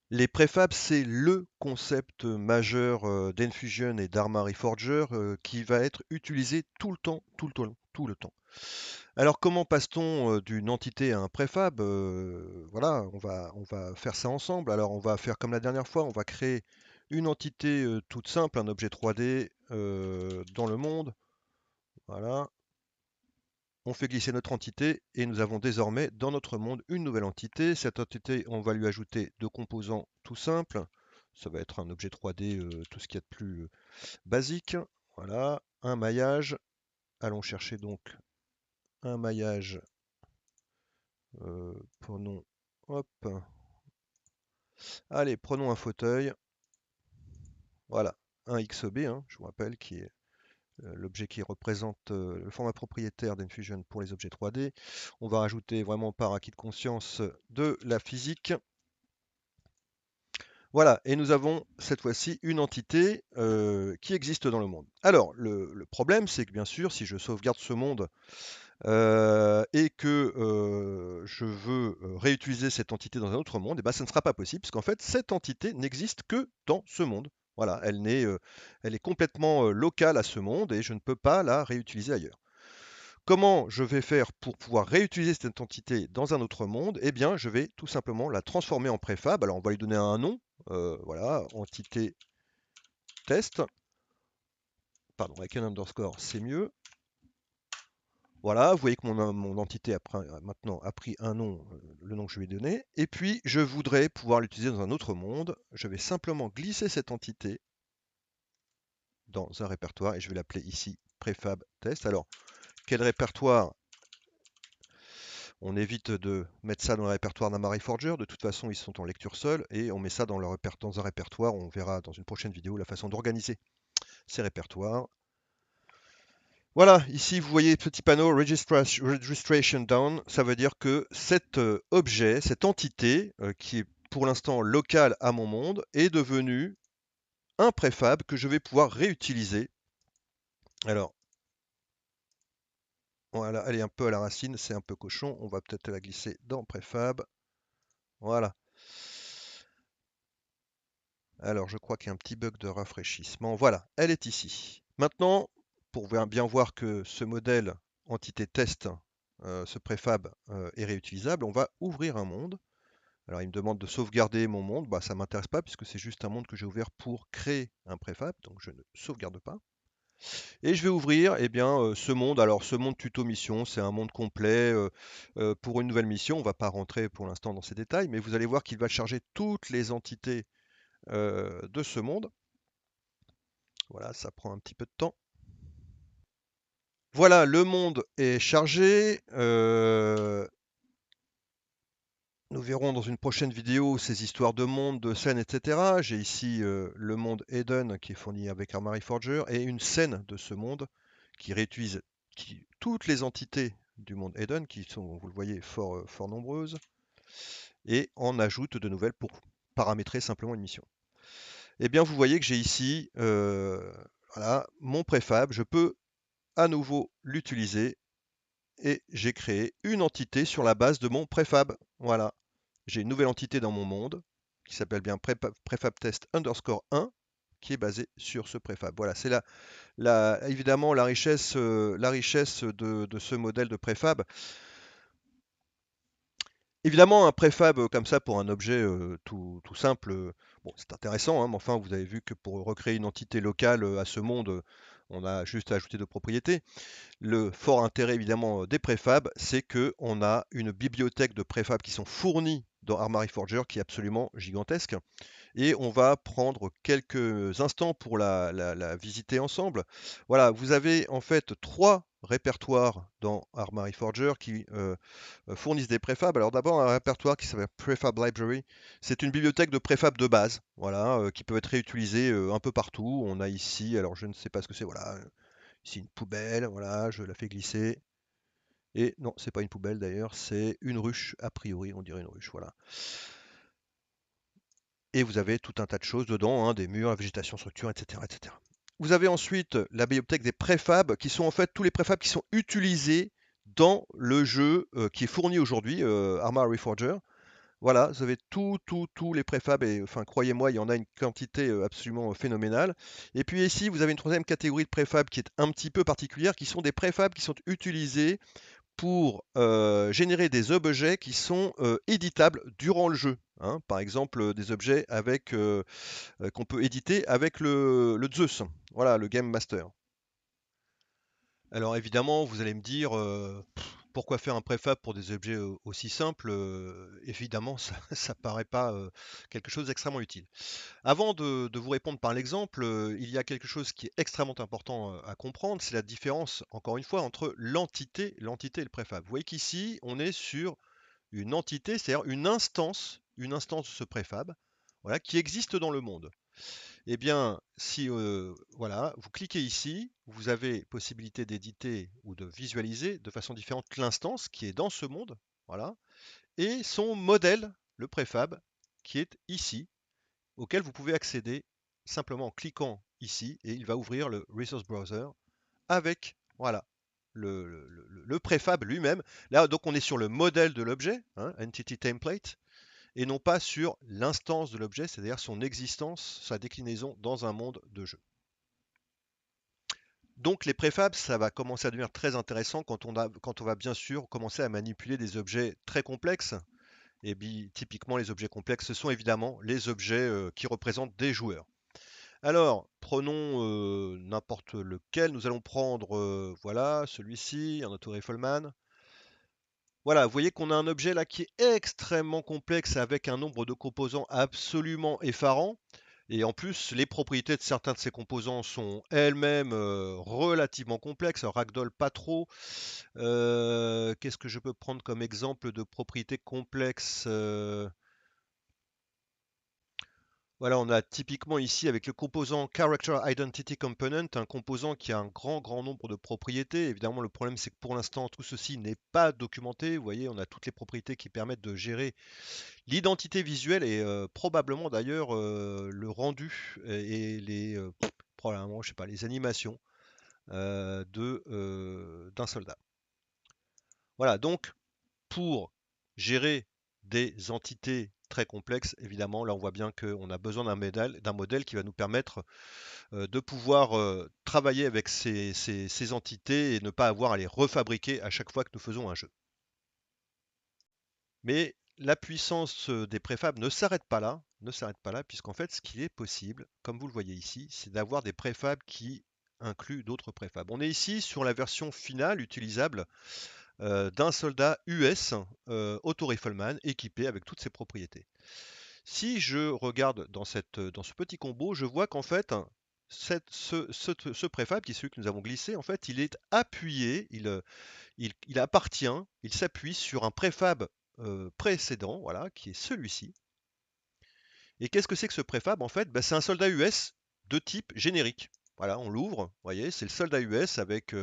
Les préfabs, c'est le concept majeur d'Enfusion et d'Arma Reforger qui va être utilisé tout le temps, tout le temps, tout le temps. Alors comment passe-t-on d'une entité à un préfab? Voilà, on va faire ça ensemble. Alors on va faire comme la dernière fois, on va créer une entité toute simple, un objet 3D dans le monde. Voilà, on fait glisser notre entité et nous avons désormais dans notre monde une nouvelle entité. Cette entité, on va lui ajouter deux composants tout simples. Ça va être un objet 3D, tout ce qu'il y a de plus basique. Voilà, un maillage. Allons chercher donc un maillage. Prenons, hop, allez, prenons un fauteuil. Voilà, un XOB, hein, je vous rappelle, qui est l'objet qui représente le format propriétaire d'Enfusion pour les objets 3D. On va rajouter vraiment par acquis de conscience de la physique. Voilà, et nous avons cette fois-ci une entité qui existe dans le monde. Alors, le problème, c'est que bien sûr, si je sauvegarde ce monde et que je veux réutiliser cette entité dans un autre monde, et ben, ça ne sera pas possible, parce qu'en fait, cette entité n'existe que dans ce monde. Voilà, elle est complètement locale à ce monde et je ne peux pas la réutiliser ailleurs. Comment je vais faire pour pouvoir réutiliser cette entité dans un autre monde? Eh bien, je vais tout simplement la transformer en préfab. Alors, on va lui donner un nom. Voilà, entité test. Pardon, avec un underscore, c'est mieux. Voilà, vous voyez que mon entité maintenant a pris un nom, le nom que je lui ai donné. Et puis, je voudrais pouvoir l'utiliser dans un autre monde. Je vais simplement glisser cette entité dans un répertoire et je vais l'appeler ici préfab test. Alors, quel répertoire? On évite de mettre ça dans le répertoire d'un Forger. De toute façon, ils sont en lecture seule et on met ça dans un répertoire. On verra dans une prochaine vidéo la façon d'organiser ces répertoires. Voilà, ici vous voyez petit panneau Registration Down. Ça veut dire que cet objet, cette entité qui est pour l'instant locale à mon monde, est devenue un préfab que je vais pouvoir réutiliser. Alors, voilà, elle est un peu à la racine, c'est un peu cochon. On va peut-être la glisser dans préfab. Voilà. Alors, je crois qu'il y a un petit bug de rafraîchissement. Voilà, elle est ici. Maintenant, pour bien voir que ce modèle entité test, ce préfab est réutilisable, on va ouvrir un monde. Alors, il me demande de sauvegarder mon monde. Bah, ça ne m'intéresse pas puisque c'est juste un monde que j'ai ouvert pour créer un préfab, donc je ne sauvegarde pas. Et je vais ouvrir eh bien, ce monde. Alors, ce monde tuto mission, c'est un monde complet pour une nouvelle mission. On ne va pas rentrer pour l'instant dans ces détails, mais vous allez voir qu'il va charger toutes les entités de ce monde. Voilà, ça prend un petit peu de temps. Voilà, le monde est chargé. Nous verrons dans une prochaine vidéo ces histoires de monde, de scènes, etc. J'ai ici le monde Eden qui est fourni avec Armory Forger et une scène de ce monde qui réutilise toutes les entités du monde Eden qui sont, vous le voyez, fort nombreuses et en ajoute de nouvelles pour paramétrer simplement une mission. Eh bien, vous voyez que j'ai ici voilà, mon préfab. Je peux à nouveau l'utiliser et j'ai créé une entité sur la base de mon préfab. Voilà, j'ai une nouvelle entité dans mon monde qui s'appelle bien préfab test underscore 1 qui est basée sur ce préfab. Voilà, c'est évidemment la richesse de ce modèle de préfab. Évidemment, un préfab comme ça pour un objet tout simple, bon, c'est intéressant, hein, mais enfin, vous avez vu que pour recréer une entité locale à ce monde, on a juste à ajouter de propriétés. Le fort intérêt évidemment des préfabs, c'est qu'on a une bibliothèque de préfabs qui sont fournis dans Armory Forger qui est absolument gigantesque. Et on va prendre quelques instants pour la visiter ensemble. Voilà, vous avez en fait trois répertoires dans Armory Forger qui fournissent des préfabs. Alors d'abord un répertoire qui s'appelle Prefab Library. C'est une bibliothèque de préfabs de base, voilà, qui peut être réutilisée un peu partout. On a ici, alors je ne sais pas ce que c'est, voilà, ici une poubelle, voilà, je la fais glisser. Et non, c'est pas une poubelle d'ailleurs, c'est une ruche, a priori, on dirait une ruche, voilà. Et vous avez tout un tas de choses dedans, hein, des murs, la végétation, structure, etc., etc. Vous avez ensuite la bibliothèque des préfabs, qui sont en fait tous les préfabs qui sont utilisés dans le jeu qui est fourni aujourd'hui, Arma Reforger. Voilà, vous avez tous les préfabs et enfin croyez-moi, il y en a une quantité absolument phénoménale. Et puis ici, vous avez une troisième catégorie de préfabs qui est un petit peu particulière, qui sont des préfabs qui sont utilisés pour générer des objets qui sont éditables durant le jeu, hein. Par exemple, des objets avec qu'on peut éditer avec le Zeus, voilà, le Game Master. Alors évidemment, vous allez me dire, pourquoi faire un préfab pour des objets aussi simples? Évidemment, ça ça paraît pas quelque chose d'extrêmement utile. Avant de vous répondre par l'exemple, il y a quelque chose qui est extrêmement important à comprendre, c'est la différence, encore une fois, entre l'entité et le préfab. Vous voyez qu'ici, on est sur une entité, c'est-à-dire une instance de ce préfab, voilà, qui existe dans le monde. Eh bien, si voilà, vous cliquez ici, vous avez possibilité d'éditer ou de visualiser de façon différente l'instance qui est dans ce monde, voilà, et son modèle, le préfab, qui est ici, auquel vous pouvez accéder simplement en cliquant ici, et il va ouvrir le Resource Browser avec, voilà, le préfab lui-même. Là, donc, on est sur le modèle de l'objet, hein, Entity Template, et non pas sur l'instance de l'objet, c'est-à-dire son existence, sa déclinaison dans un monde de jeu. Donc les préfabs, ça va commencer à devenir très intéressant quand on va bien sûr commencer à manipuler des objets très complexes. Et bien, typiquement, les objets complexes, ce sont évidemment les objets qui représentent des joueurs. Alors, prenons n'importe lequel. Nous allons prendre, voilà, celui-ci, un auto rifleman. Voilà, vous voyez qu'on a un objet là qui est extrêmement complexe avec un nombre de composants absolument effarant. Et en plus, les propriétés de certains de ces composants sont elles-mêmes relativement complexes. Alors, Ragdoll, pas trop. Qu'est-ce que je peux prendre comme exemple de propriétés complexes? Voilà, on a typiquement ici avec le composant Character Identity Component, un composant qui a un grand nombre de propriétés. Évidemment, le problème, c'est que pour l'instant, tout ceci n'est pas documenté. Vous voyez, on a toutes les propriétés qui permettent de gérer l'identité visuelle et probablement d'ailleurs le rendu et les probablement, je sais pas, les animations d'un soldat. Voilà, donc pour gérer des entités très complexes, évidemment, là on voit bien qu'on a besoin d'un modèle qui va nous permettre de pouvoir travailler avec ces entités et ne pas avoir à les refabriquer à chaque fois que nous faisons un jeu. Mais la puissance des préfabs ne s'arrête pas là, puisqu'en fait, ce qui est possible, comme vous le voyez ici, c'est d'avoir des préfabs qui incluent d'autres préfabs. On est ici sur la version finale utilisable d'un soldat US auto-rifleman équipé avec toutes ses propriétés. Si je regarde dans ce petit combo, je vois qu'en fait, ce préfab, qui est celui que nous avons glissé, en fait, il est appuyé, il appartient, il s'appuie sur un préfab précédent, voilà, qui est celui-ci. Et qu'est-ce que c'est que ce préfab? En fait, bah, c'est un soldat US de type générique. Voilà, on l'ouvre, vous voyez, c'est le soldat US avec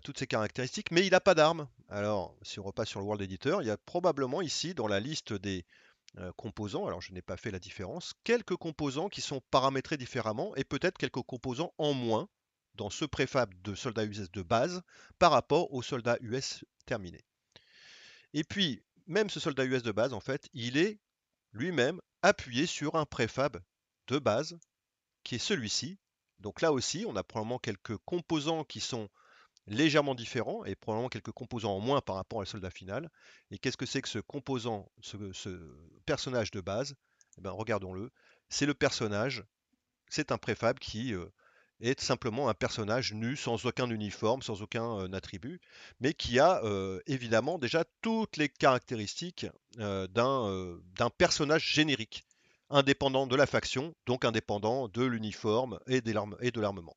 toutes ses caractéristiques, mais il n'a pas d'arme. Alors, si on repasse sur le World Editor, il y a probablement ici, dans la liste des composants, alors je n'ai pas fait la différence, quelques composants qui sont paramétrés différemment et peut-être quelques composants en moins dans ce préfab de soldat US de base par rapport au soldat US terminé. Et puis, même ce soldat US de base, en fait, il est lui-même appuyé sur un préfab de base qui est celui-ci. Donc là aussi, on a probablement quelques composants qui sont légèrement différents et probablement quelques composants en moins par rapport au soldat final. Et qu'est-ce que c'est que ce composant, ce personnage de base? Eh ben, regardons-le. C'est le personnage, c'est un préfab qui est simplement un personnage nu, sans aucun uniforme, sans aucun attribut, mais qui a évidemment déjà toutes les caractéristiques d'un personnage générique, indépendant de la faction, donc indépendant de l'uniforme et de l'armement.